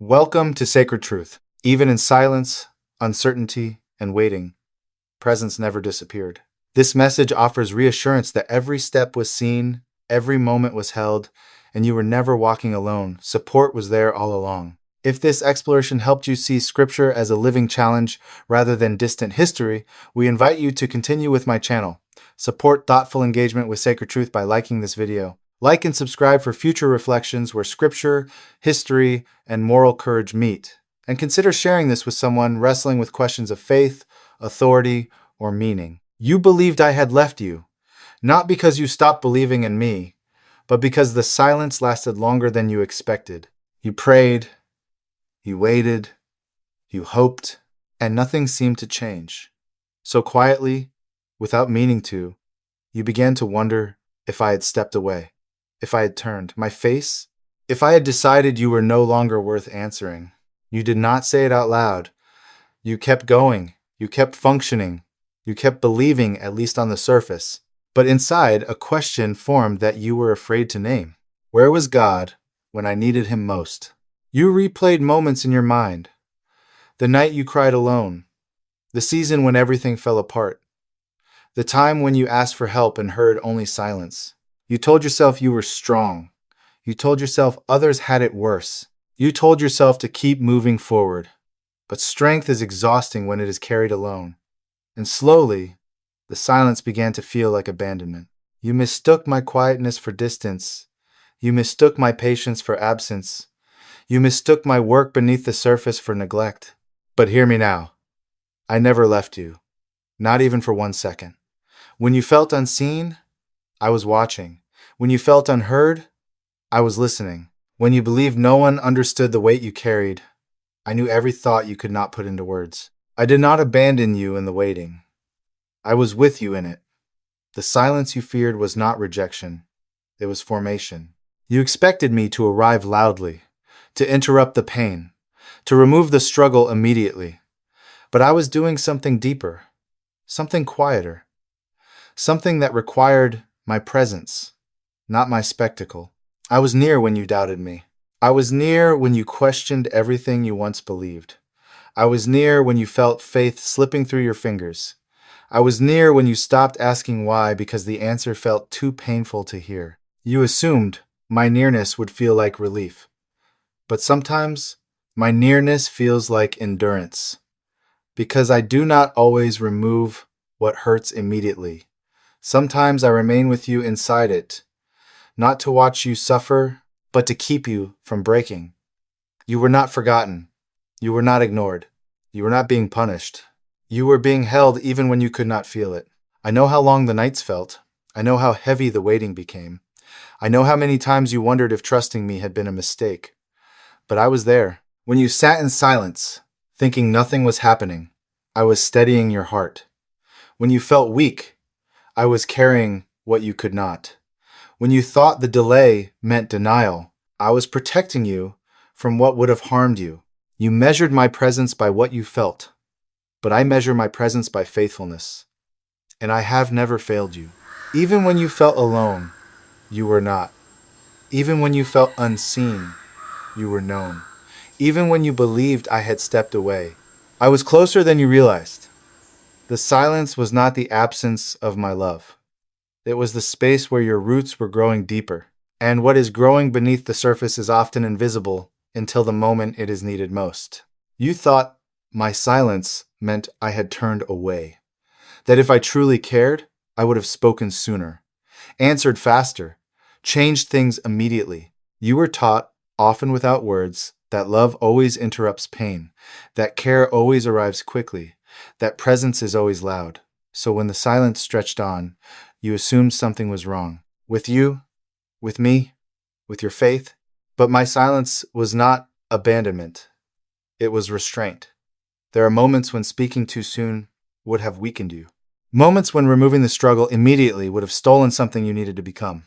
Welcome to Sacred Truth. Even in silence, uncertainty, and waiting, presence never disappeared. This message offers reassurance that every step was seen, every moment was held, and you were never walking alone. Support was there all along. If this exploration helped you see Scripture as a living challenge rather than distant history, we invite you to continue with my channel. Support thoughtful engagement with Sacred Truth by liking this video. Like and subscribe for future reflections where Scripture, history, and moral courage meet. And consider sharing this with someone wrestling with questions of faith, authority, or meaning. You believed I had left you, not because you stopped believing in me, but because the silence lasted longer than you expected. You prayed, you waited, you hoped, and nothing seemed to change. So quietly, without meaning to, you began to wonder if I had stepped away, if I had turned my face, if I had decided you were no longer worth answering. You did not say it out loud. You kept going, you kept functioning, you kept believing, at least on the surface. But inside, a question formed that you were afraid to name. Where was God when I needed him most? You replayed moments in your mind. The night you cried alone, the season when everything fell apart, the time when you asked for help and heard only silence. You told yourself you were strong. You told yourself others had it worse. You told yourself to keep moving forward. But strength is exhausting when it is carried alone. And slowly, the silence began to feel like abandonment. You mistook my quietness for distance. You mistook my patience for absence. You mistook my work beneath the surface for neglect. But hear me now. I never left you, not even for 1 second. When you felt unseen, I was watching. When you felt unheard, I was listening. When you believed no one understood the weight you carried, I knew every thought you could not put into words. I did not abandon you in the waiting. I was with you in it. The silence you feared was not rejection. It was formation. You expected me to arrive loudly, to interrupt the pain, to remove the struggle immediately. But I was doing something deeper, something quieter, something that required my presence, not my spectacle. I was near when you doubted me. I was near when you questioned everything you once believed. I was near when you felt faith slipping through your fingers. I was near when you stopped asking why because the answer felt too painful to hear. You assumed my nearness would feel like relief. But sometimes my nearness feels like endurance, because I do not always remove what hurts immediately. Sometimes I remain with you inside it, not to watch you suffer, but to keep you from breaking. You were not forgotten. You were not ignored. You were not being punished. You were being held even when you could not feel it. I know how long the nights felt. I know how heavy the waiting became. I know how many times you wondered if trusting me had been a mistake. But I was there. When you sat in silence, thinking nothing was happening, I was steadying your heart. When you felt weak, I was carrying what you could not. When you thought the delay meant denial, I was protecting you from what would have harmed you. You measured my presence by what you felt, but I measure my presence by faithfulness. And I have never failed you. Even when you felt alone, you were not. Even when you felt unseen, you were known. Even when you believed I had stepped away, I was closer than you realized. The silence was not the absence of my love. It was the space where your roots were growing deeper. And what is growing beneath the surface is often invisible until the moment it is needed most. You thought my silence meant I had turned away. That if I truly cared, I would have spoken sooner, answered faster, changed things immediately. You were taught, often without words, that love always interrupts pain, that care always arrives quickly, that presence is always loud. So when the silence stretched on, you assumed something was wrong. With you, with me, with your faith. But my silence was not abandonment. It was restraint. There are moments when speaking too soon would have weakened you. Moments when removing the struggle immediately would have stolen something you needed to become.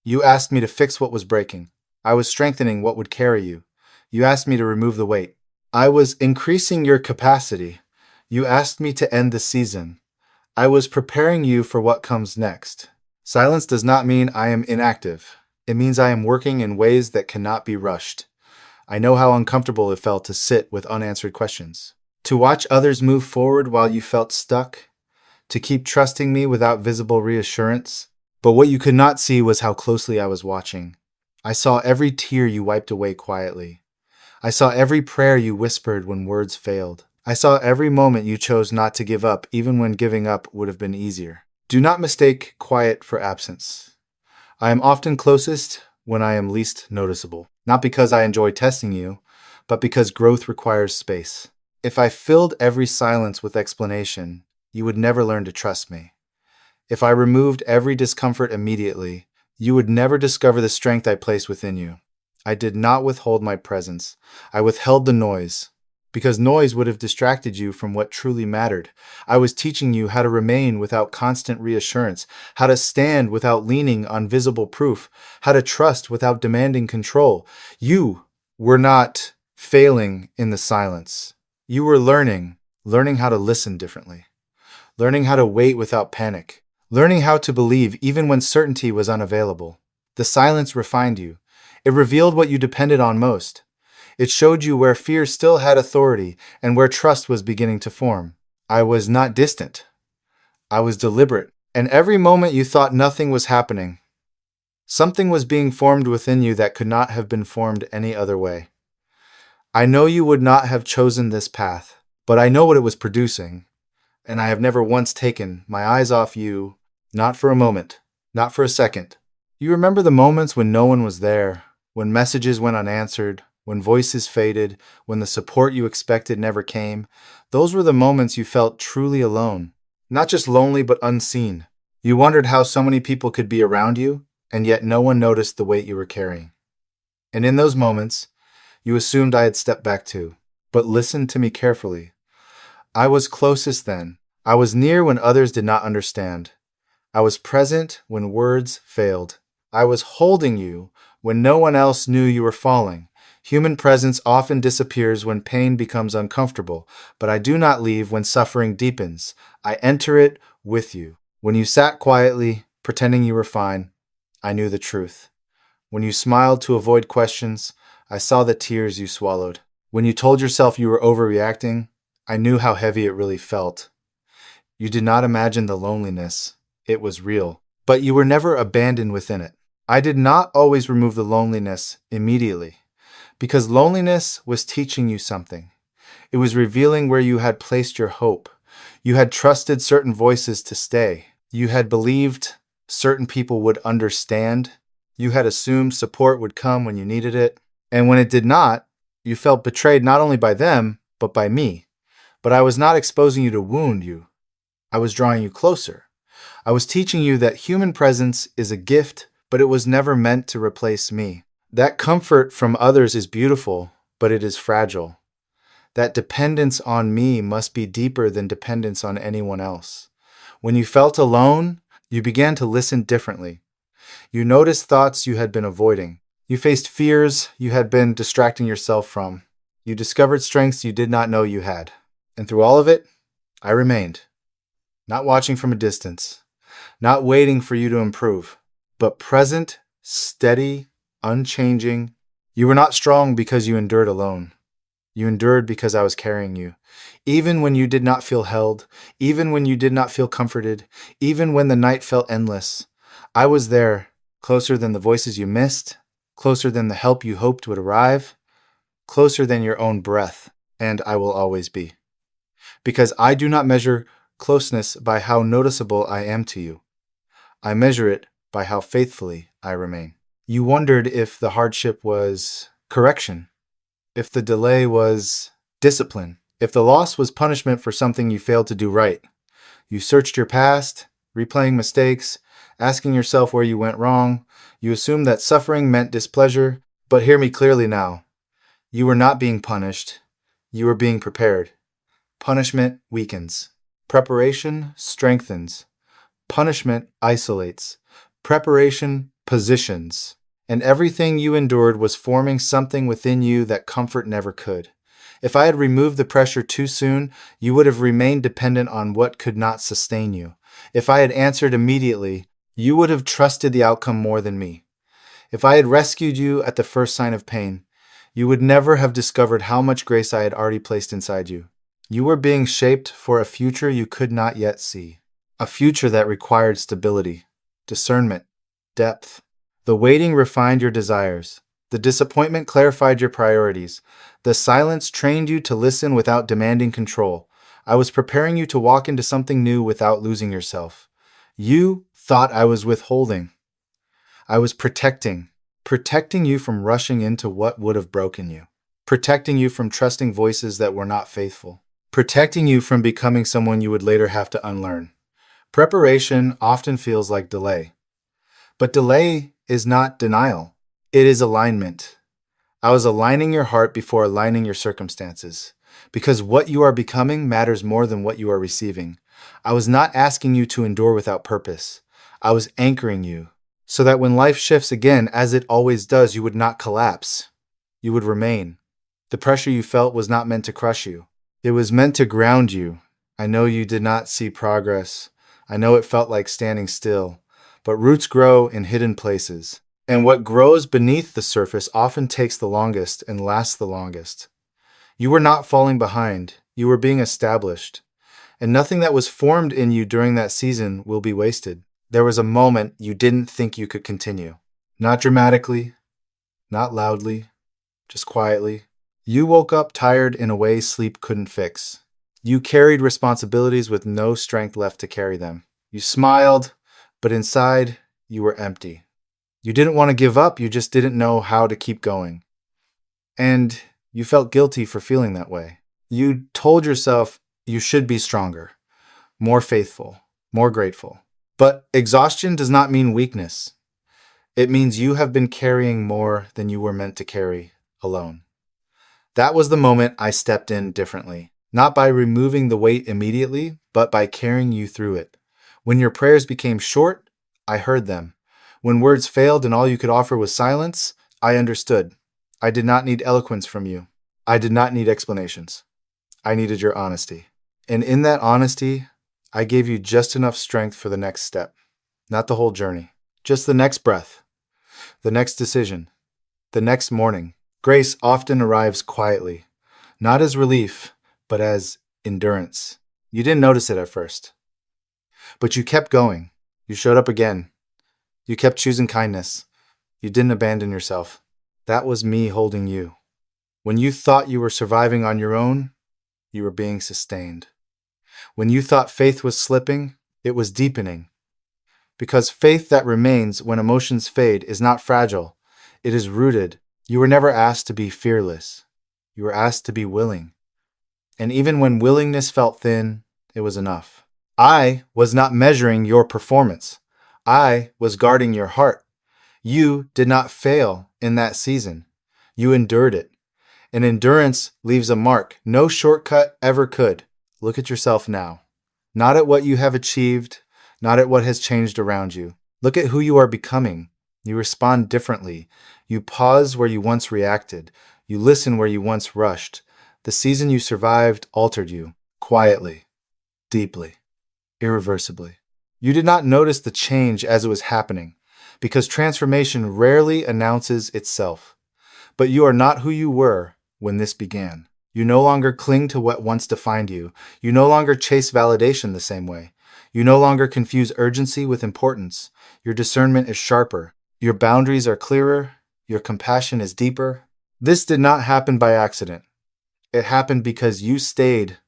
You asked me to fix what was breaking. I was strengthening what would carry you. You asked me to remove the weight. I was increasing your capacity. You asked me to end the season. I was preparing you for what comes next. Silence does not mean I am inactive. It means I am working in ways that cannot be rushed. I know how uncomfortable it felt to sit with unanswered questions, to watch others move forward while you felt stuck, to keep trusting me without visible reassurance. But what you could not see was how closely I was watching. I saw every tear you wiped away quietly. I saw every prayer you whispered when words failed. I saw every moment you chose not to give up, even when giving up would have been easier. Do not mistake quiet for absence. I am often closest when I am least noticeable, not because I enjoy testing you, but because growth requires space. If I filled every silence with explanation, you would never learn to trust me. If I removed every discomfort immediately, you would never discover the strength I place within you. I did not withhold my presence. I withheld the noise, because noise would have distracted you from what truly mattered. I was teaching you how to remain without constant reassurance, how to stand without leaning on visible proof, how to trust without demanding control. You were not failing in the silence. You were learning how to listen differently, learning how to wait without panic, learning how to believe even when certainty was unavailable. The silence refined you. It revealed what you depended on most. It showed you where fear still had authority and where trust was beginning to form. I was not distant. I was deliberate. And every moment you thought nothing was happening, something was being formed within you that could not have been formed any other way. I know you would not have chosen this path, but I know what it was producing, and I have never once taken my eyes off you, not for a moment, not for a second. You remember the moments when no one was there, when messages went unanswered, when voices faded, when the support you expected never came. Those were the moments you felt truly alone. Not just lonely, but unseen. You wondered how so many people could be around you, and yet no one noticed the weight you were carrying. And in those moments, you assumed I had stepped back too. But listen to me carefully. I was closest then. I was near when others did not understand. I was present when words failed. I was holding you when no one else knew you were falling. Human presence often disappears when pain becomes uncomfortable, but I do not leave when suffering deepens. I enter it with you. When you sat quietly, pretending you were fine, I knew the truth. When you smiled to avoid questions, I saw the tears you swallowed. When you told yourself you were overreacting, I knew how heavy it really felt. You did not imagine the loneliness. It was real. But you were never abandoned within it. I did not always remove the loneliness immediately, because loneliness was teaching you something. It was revealing where you had placed your hope. You had trusted certain voices to stay. You had believed certain people would understand. You had assumed support would come when you needed it. And when it did not, you felt betrayed not only by them, but by me. But I was not exposing you to wound you. I was drawing you closer. I was teaching you that human presence is a gift, but it was never meant to replace me. That comfort from others is beautiful, but it is fragile. That dependence on me must be deeper than dependence on anyone else. When you felt alone, you began to listen differently. You noticed thoughts you had been avoiding. You faced fears you had been distracting yourself from. You discovered strengths you did not know you had. And through all of it, I remained. Not watching from a distance, not waiting for you to improve, but present, steady, unchanging. You were not strong because you endured alone. You endured because I was carrying you. Even when you did not feel held, even when you did not feel comforted, even when the night felt endless, I was there, closer than the voices you missed, closer than the help you hoped would arrive, closer than your own breath, and I will always be. Because I do not measure closeness by how noticeable I am to you. I measure it by how faithfully I remain. You wondered if the hardship was correction, if the delay was discipline, if the loss was punishment for something you failed to do right. You searched your past, replaying mistakes, asking yourself where you went wrong. You assumed that suffering meant displeasure, but hear me clearly now. You were not being punished. You were being prepared. Punishment weakens. Preparation strengthens. Punishment isolates. Preparation positions. And everything you endured was forming something within you that comfort never could. If I had removed the pressure too soon, you would have remained dependent on what could not sustain you. If I had answered immediately, you would have trusted the outcome more than me. If I had rescued you at the first sign of pain, You would never have discovered how much grace I had already placed inside you. You were being shaped for a future you could not yet see, a future that required stability, discernment, depth. The waiting refined your desires. The disappointment clarified your priorities. The silence trained you to listen without demanding control. I was preparing you to walk into something new without losing yourself. You thought I was withholding. I was protecting you from rushing into what would have broken you, protecting you from trusting voices that were not faithful, protecting you from becoming someone you would later have to unlearn. Preparation often feels like delay, but delay is not denial. It is alignment. I was aligning your heart before aligning your circumstances, because what you are becoming matters more than what you are receiving. I was not asking you to endure without purpose. I was anchoring you so that when life shifts again, as it always does, you would not collapse. You would remain. The pressure you felt was not meant to crush you. It was meant to ground you. I know you did not see progress. I know it felt like standing still. But roots grow in hidden places. And what grows beneath the surface often takes the longest and lasts the longest. You were not falling behind. You were being established. And nothing that was formed in you during that season will be wasted. There was a moment you didn't think you could continue. Not dramatically, not loudly, just quietly. You woke up tired in a way sleep couldn't fix. You carried responsibilities with no strength left to carry them. You smiled, but inside, you were empty. You didn't want to give up, you just didn't know how to keep going. And you felt guilty for feeling that way. You told yourself you should be stronger, more faithful, more grateful. But exhaustion does not mean weakness. It means you have been carrying more than you were meant to carry alone. That was the moment I stepped in differently, not by removing the weight immediately, but by carrying you through it. When your prayers became short, I heard them. When words failed and all you could offer was silence, I understood. I did not need eloquence from you. I did not need explanations. I needed your honesty. And in that honesty, I gave you just enough strength for the next step. Not the whole journey. Just the next breath. The next decision. The next morning. Grace often arrives quietly. Not as relief, but as endurance. You didn't notice it at first. But you kept going. You showed up again. You kept choosing kindness. You didn't abandon yourself. That was me holding you. When you thought you were surviving on your own, you were being sustained. When you thought faith was slipping, it was deepening. Because faith that remains when emotions fade is not fragile. It is rooted. You were never asked to be fearless. You were asked to be willing. And even when willingness felt thin, it was enough. I was not measuring your performance. I was guarding your heart. You did not fail in that season. You endured it. And endurance leaves a mark. No shortcut ever could. Look at yourself now. Not at what you have achieved, not at what has changed around you. Look at who you are becoming. You respond differently. You pause where you once reacted. You listen where you once rushed. The season you survived altered you. Quietly. Deeply. Irreversibly. You did not notice the change as it was happening, because transformation rarely announces itself. But you are not who you were when this began. You no longer cling to what once defined you. You no longer chase validation the same way. You no longer confuse urgency with importance. Your discernment is sharper. Your boundaries are clearer. Your compassion is deeper. This did not happen by accident. It happened because you stayed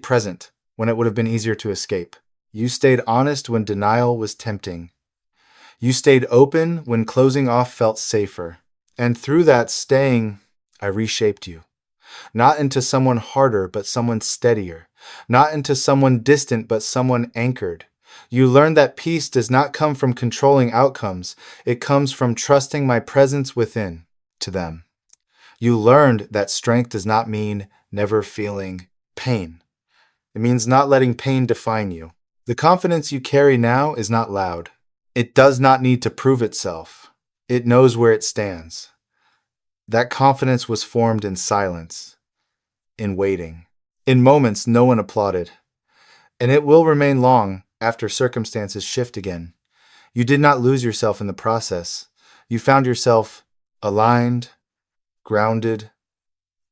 present when it would have been easier to escape. You stayed honest when denial was tempting. You stayed open when closing off felt safer. And through that staying, I reshaped you. Not into someone harder, but someone steadier. Not into someone distant, but someone anchored. You learned that peace does not come from controlling outcomes. It comes from trusting my presence within to them. You learned that strength does not mean never feeling pain. It means not letting pain define you. The confidence you carry now is not loud. It does not need to prove itself. It knows where it stands. That confidence was formed in silence, in waiting, in moments no one applauded. And it will remain long after circumstances shift again. You did not lose yourself in the process. You found yourself aligned, grounded,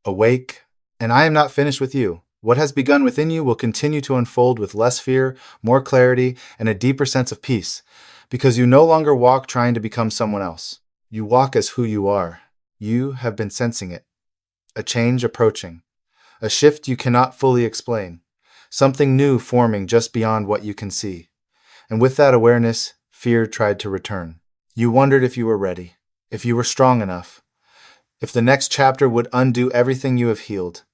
awake, and I am not finished with you. What has begun within you will continue to unfold with less fear, more clarity, and a deeper sense of peace, because you no longer walk trying to become someone else. You walk as who you are. You have been sensing it. A change approaching. A shift you cannot fully explain. Something new forming just beyond what you can see. And with that awareness, fear tried to return. You wondered if you were ready, if you were strong enough, if the next chapter would undo everything you have healed.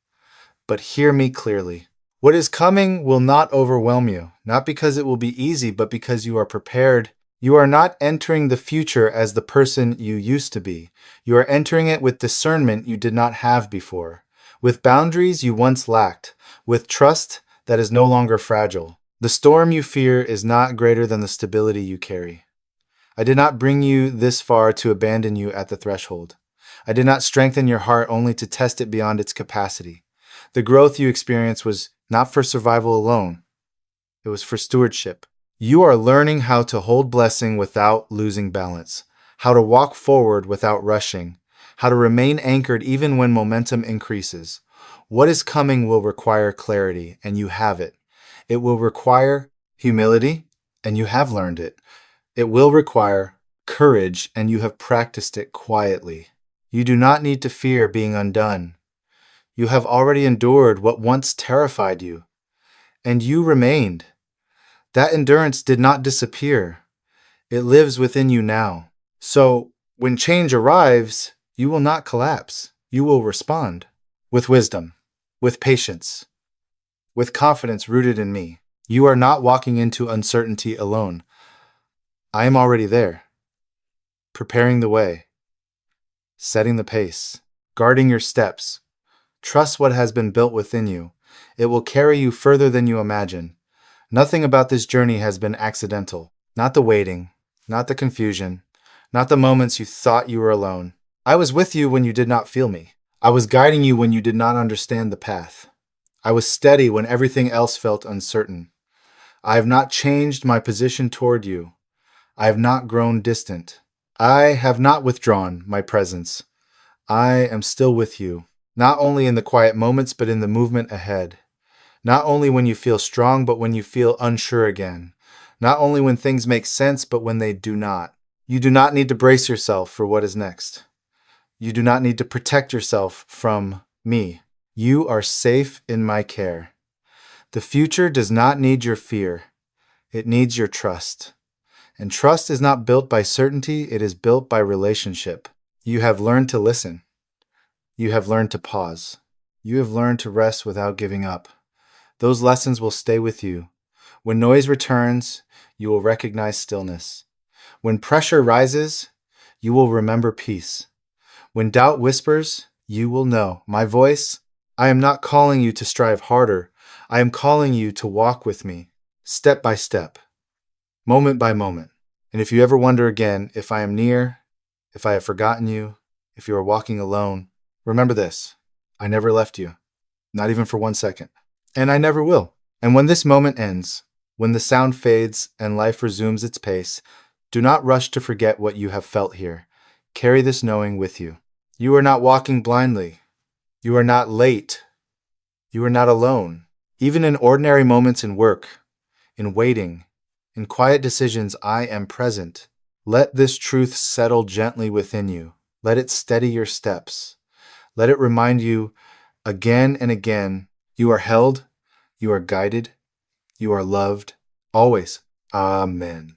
But hear me clearly. What is coming will not overwhelm you, not because it will be easy, but because you are prepared. You are not entering the future as the person you used to be. You are entering it with discernment you did not have before, with boundaries you once lacked, with trust that is no longer fragile. The storm you fear is not greater than the stability you carry. I did not bring you this far to abandon you at the threshold. I did not strengthen your heart only to test it beyond its capacity. The growth you experience was not for survival alone. It was for stewardship. You are learning how to hold blessing without losing balance, how to walk forward without rushing, how to remain anchored even when momentum increases. What is coming will require clarity, and you have it. It will require humility, and you have learned it. It will require courage, and you have practiced it quietly. You do not need to fear being undone. You have already endured what once terrified you, and you remained. That endurance did not disappear. It lives within you now. So, when change arrives, you will not collapse. You will respond with wisdom, with patience, with confidence rooted in me. You are not walking into uncertainty alone. I am already there, preparing the way, setting the pace, guarding your steps. Trust what has been built within you. It will carry you further than you imagine. Nothing about this journey has been accidental. Not the waiting, not the confusion, not the moments you thought you were alone. I was with you when you did not feel me. I was guiding you when you did not understand the path. I was steady when everything else felt uncertain. I have not changed my position toward you. I have not grown distant. I have not withdrawn my presence. I am still with you, not only in the quiet moments, but in the movement ahead. Not only when you feel strong, but when you feel unsure again. Not only when things make sense, but when they do not. You do not need to brace yourself for what is next. You do not need to protect yourself from me. You are safe in my care. The future does not need your fear. It needs your trust. And trust is not built by certainty, it is built by relationship. You have learned to listen. You have learned to pause. You have learned to rest without giving up. Those lessons will stay with you. When noise returns, you will recognize stillness. When pressure rises, you will remember peace. When doubt whispers, you will know my voice. I am not calling you to strive harder. I am calling you to walk with me, step by step, moment by moment. And if you ever wonder again if I am near, if I have forgotten you, if you are walking alone, remember this. I never left you, not even for 1 second. And I never will. And when this moment ends, when the sound fades and life resumes its pace, do not rush to forget what you have felt here. Carry this knowing with you. You are not walking blindly. You are not late. You are not alone. Even in ordinary moments in work, in waiting, in quiet decisions, I am present. Let this truth settle gently within you. Let it steady your steps. Let it remind you again and again, you are held, you are guided, you are loved, always. Amen.